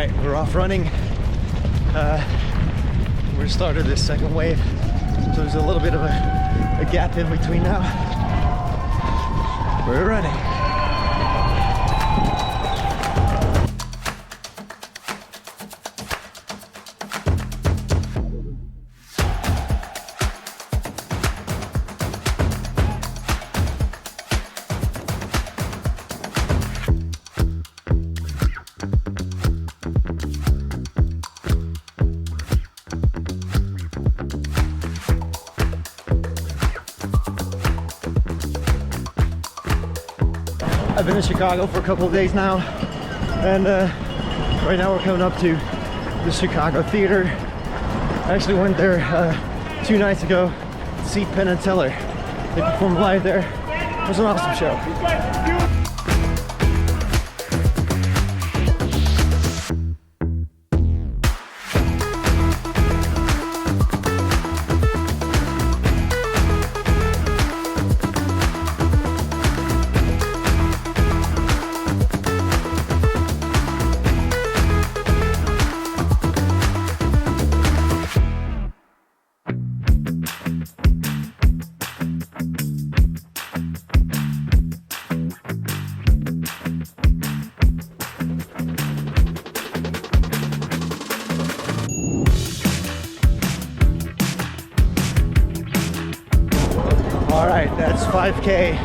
right, we're off running. We started this second wave, so there's a little bit of a gap in between now. We're running. I've been in Chicago for a couple of days now, and right now we're coming up to the Chicago Theater. I actually went there 2 nights ago to see Penn and Teller. They performed live there. It was an awesome show. All right, that's 5K.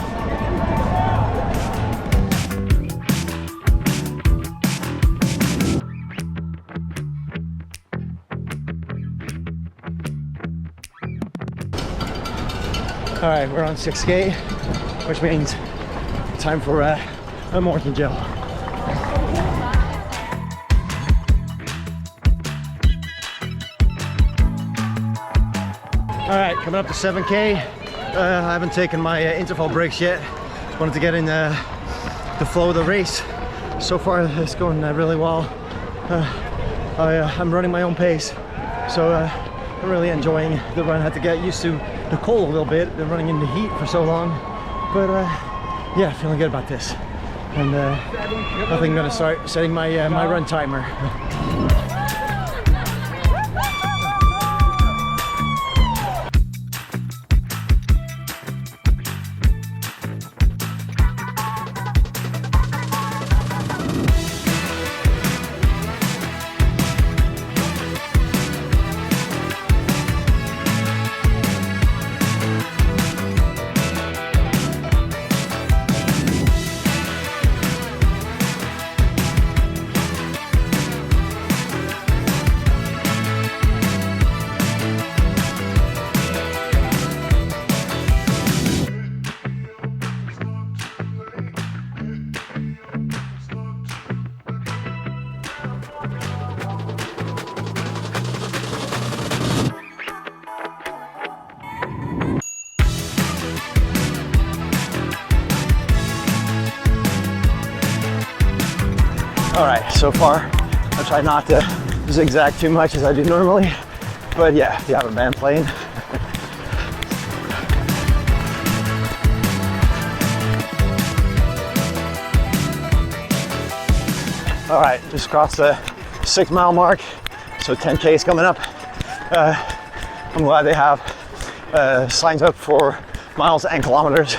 All right, we're on 6K, which means time for a morphine gel. All right, coming up to 7K. I haven't taken my interval breaks yet. Wanted to get in the flow of the race. So far, it's going really well. I'm running my own pace, so I'm really enjoying the run. I had to get used to the cold a little bit. Been running in the heat for so long, but yeah, feeling good about this. And I think I'm gonna start setting my my run timer. All right, so far, I try not to zigzag too much as I do normally, but yeah, if you have a band playing. All right, just crossed the 6 mile mark, so 10K is coming up. I'm glad they have signs up for miles and kilometers.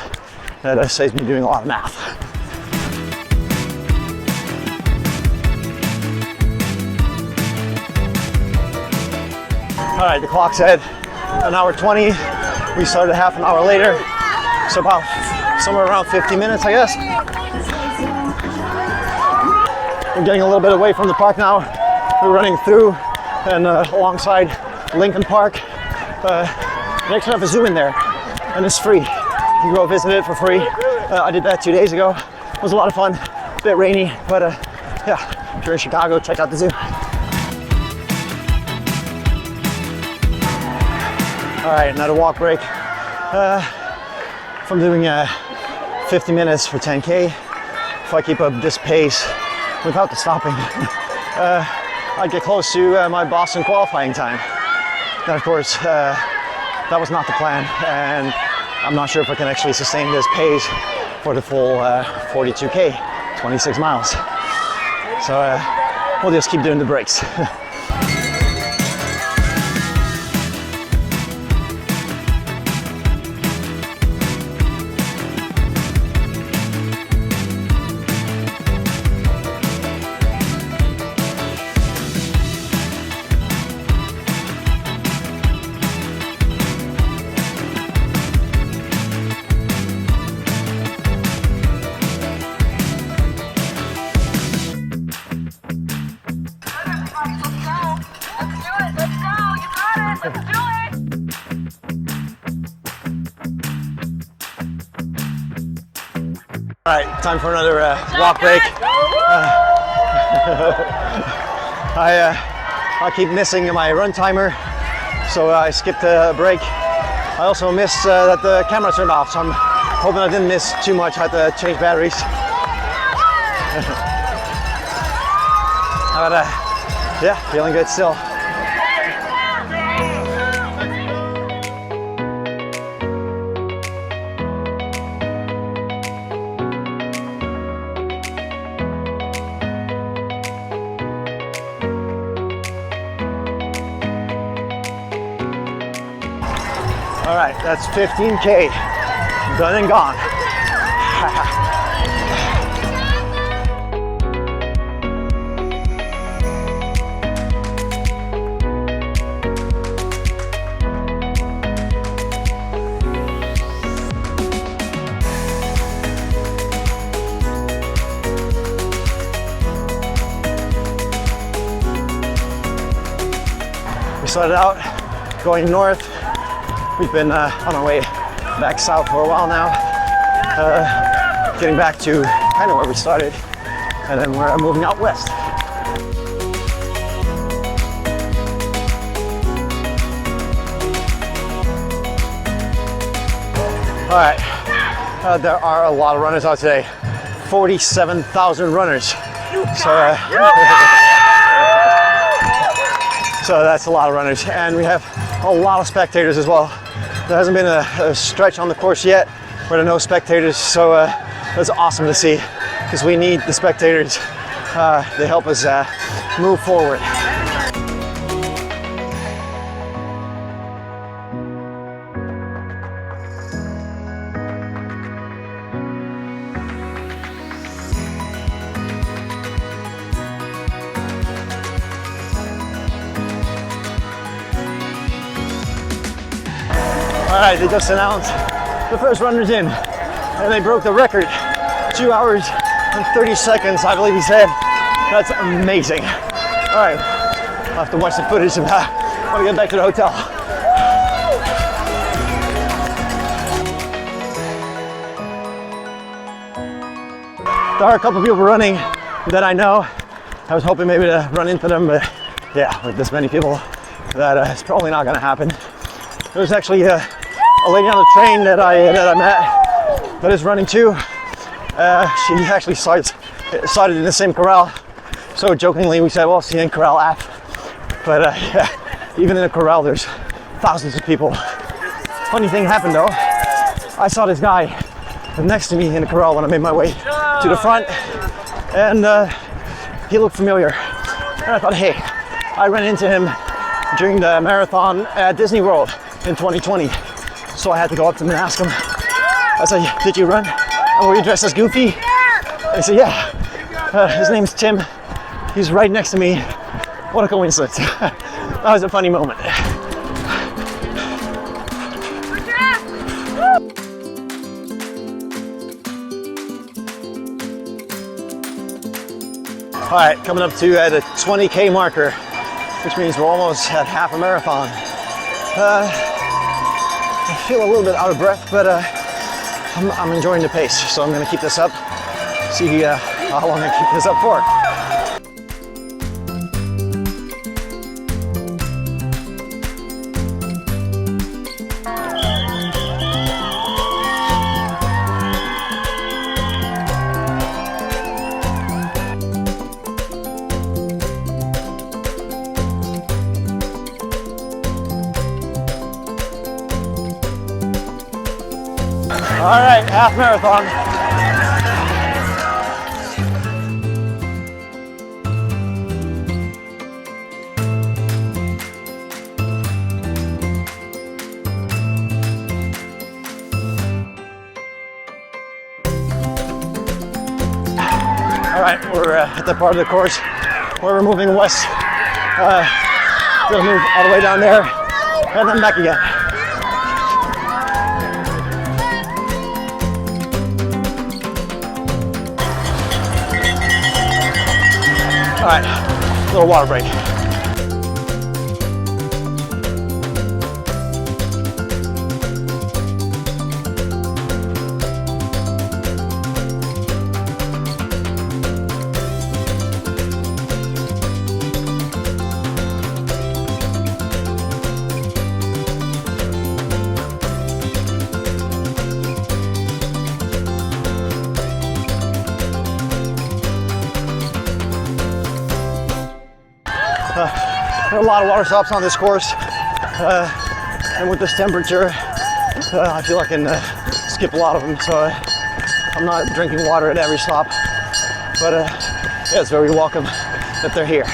That saves me doing a lot of math. All right, the clock said 1 hour 20. We started half an hour later, so about somewhere around 50 minutes, I guess. We're getting a little bit away from the park now. We're running through and alongside Lincoln Park. They actually have a zoo in there, and it's free. You can go visit it for free. I did that 2 days ago. It was a lot of fun. A bit rainy, but yeah, if you're in Chicago, check out the zoo. All right, another walk break. If I'm doing 50 minutes for 10K, if I keep up this pace without the stopping, I'd get close to my Boston qualifying time. Then of course, that was not the plan, and I'm not sure if I can actually sustain this pace for the full 42K, 26 miles. So we'll just keep doing the breaks. All right, time for another walk break. I keep missing my run timer, so I skipped a break. I also missed that the camera turned off, so I'm hoping I didn't miss too much. I had to change batteries. But yeah, feeling good still. All right, that's 15K, done and gone. We started out going north. We've been on our way back south for a while now, getting back to kind of where we started, and then we're moving out west. All right, there are a lot of runners out today, 47,000 runners. So that's a lot of runners, and we have a lot of spectators as well. There hasn't been a stretch on the course yet where there are no spectators, so that's awesome to see, because we need the spectators. They help us move forward. All right, they just announced the first runners in, and they broke the record, 2 hours and 30 seconds, I believe he said. That's amazing. All right, I'll have to watch the footage of that when we get back to the hotel. There are a couple of people running that I know. I was hoping maybe to run into them, but yeah, with this many people, that it's probably not gonna happen. There's actually a lady on the train that I met that is running too. She actually started in the same corral. So jokingly we said, well, see in corral F. But yeah, even in a corral there's thousands of people. Funny thing happened though. I saw this guy next to me in the corral when I made my way to the front, and he looked familiar. And I thought, hey, I ran into him during the marathon at Disney World in 2020. So I had to go up to him and ask him. I said, did you run? And were you dressed as Goofy? And he said, yeah. His name's Tim. He's right next to me. What a coincidence. That was a funny moment. All right, coming up to the 20K marker, which means we're almost at half a marathon. I feel a little bit out of breath, but I'm enjoying the pace, so I'm going to keep this up, see how long I keep this up for. All right, half marathon. All right, we're at the part of the course where we're moving west. Gonna move all the way down there and then back again. All right, little water break. There are a lot of water stops on this course, and with this temperature, I feel I can skip a lot of them, so I'm not drinking water at every stop, but yeah, it's very welcome that they're here.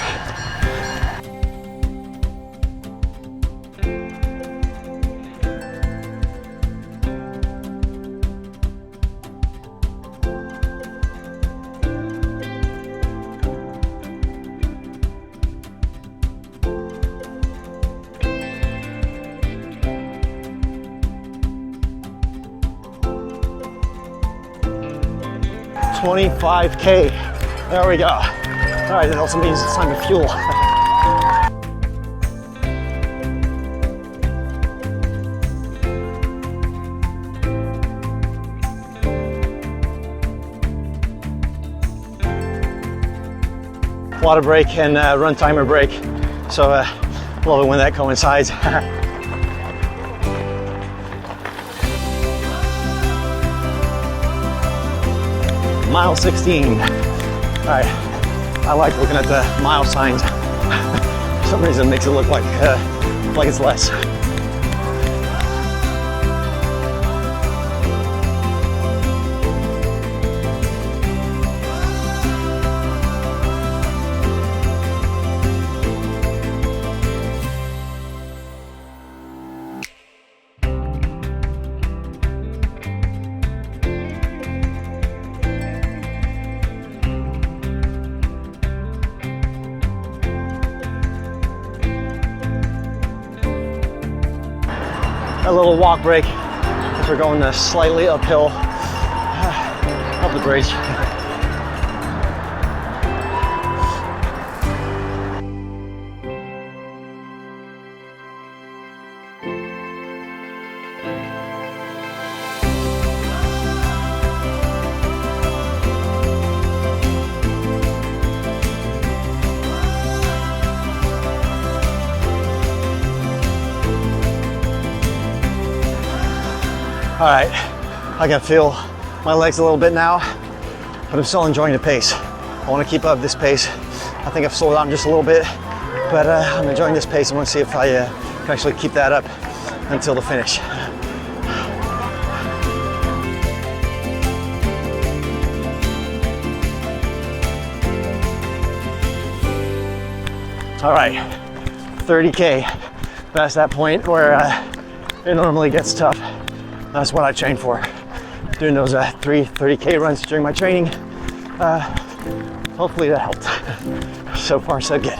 $25K. There we go. All right, that also means it's time to fuel. Water break and run timer break. So love it when that coincides. Mile 16. All right, I like looking at the mile signs. For some reason it makes it look like it's less. A little walk break as we're going slightly uphill up the bridge. All right, I can feel my legs a little bit now, but I'm still enjoying the pace. I want to keep up this pace. I think I've slowed down just a little bit, but I'm enjoying this pace. I want to see if I can actually keep that up until the finish. All right, 30K. That's that point where it normally gets tough. That's what I train for. Doing those 30K runs during my training. Hopefully that helped. So far, so good.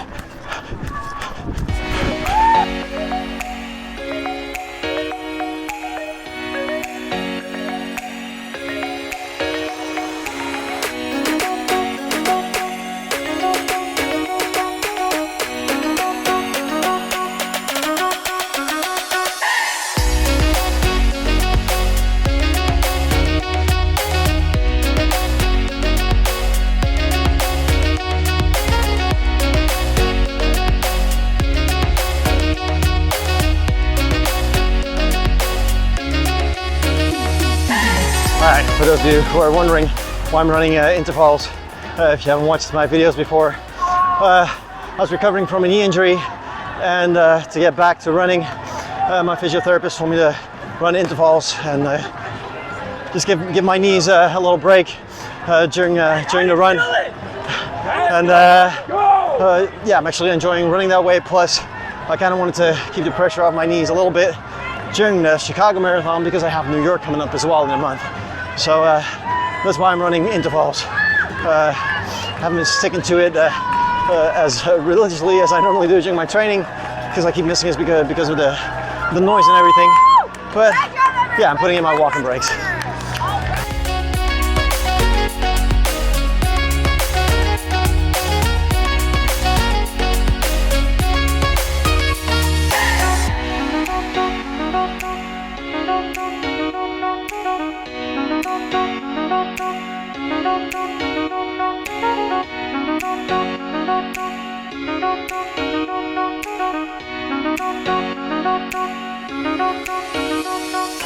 Alright, for those of you who are wondering why I'm running intervals, if you haven't watched my videos before, I was recovering from a knee injury, and to get back to running, my physiotherapist told me to run intervals and just give my knees a little break during the run. And yeah, I'm actually enjoying running that way. Plus, I kind of wanted to keep the pressure off my knees a little bit during the Chicago Marathon because I have New York coming up as well in a month. So that's why I'm running intervals. haven't been sticking to it as religiously as I normally do during my training, because I keep missing it because of the noise and everything. But yeah, I'm putting in my walking breaks.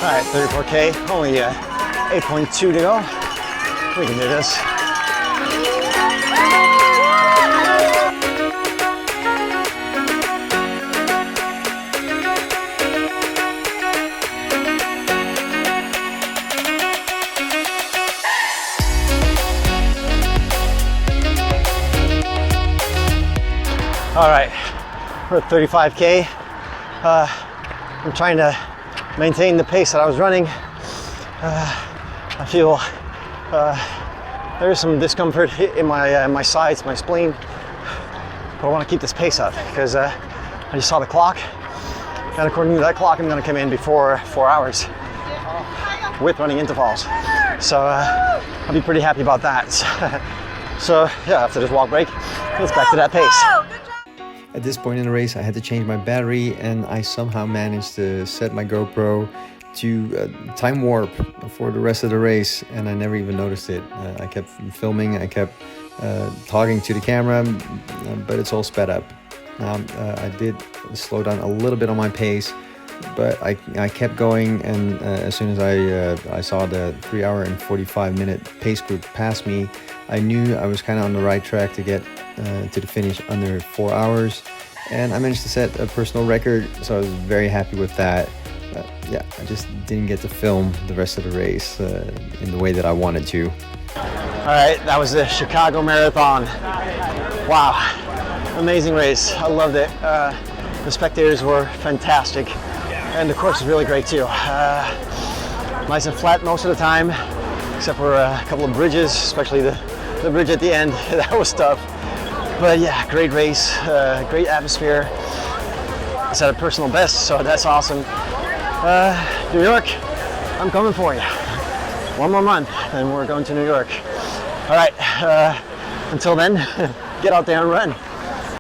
All right, 34K, only 8.2 to go. We can do this. All right, we're at 35K. I'm trying to maintain the pace that I was running. I feel there is some discomfort in my sides, my spleen, but I want to keep this pace up because I just saw the clock, and according to that clock, I'm going to come in before 4 hours with running intervals. So I'll be pretty happy about that. So yeah, after this walk break, it's back to that pace. At this point in the race, I had to change my battery, and I somehow managed to set my GoPro to time warp for the rest of the race, and I never even noticed it. I kept filming, I kept talking to the camera, but it's all sped up. Now, I did slow down a little bit on my pace, but I kept going, and as soon as I saw the 3 hour and 45 minute pace group pass me, I knew I was kind of on the right track to get to the finish under 4 hours, and I managed to set a personal record, so I was very happy with that. Yeah, I just didn't get to film the rest of the race in the way that I wanted to. All right, that was the Chicago Marathon. Wow, amazing race. I loved it. The spectators were fantastic, and the course was really great too. Nice and flat most of the time, except for a couple of bridges, especially the bridge at the end. That was tough. But yeah, great race, great atmosphere. I set a personal best, so that's awesome. New York, I'm coming for you. One more month, and we're going to New York. All right, until then, get out there and run.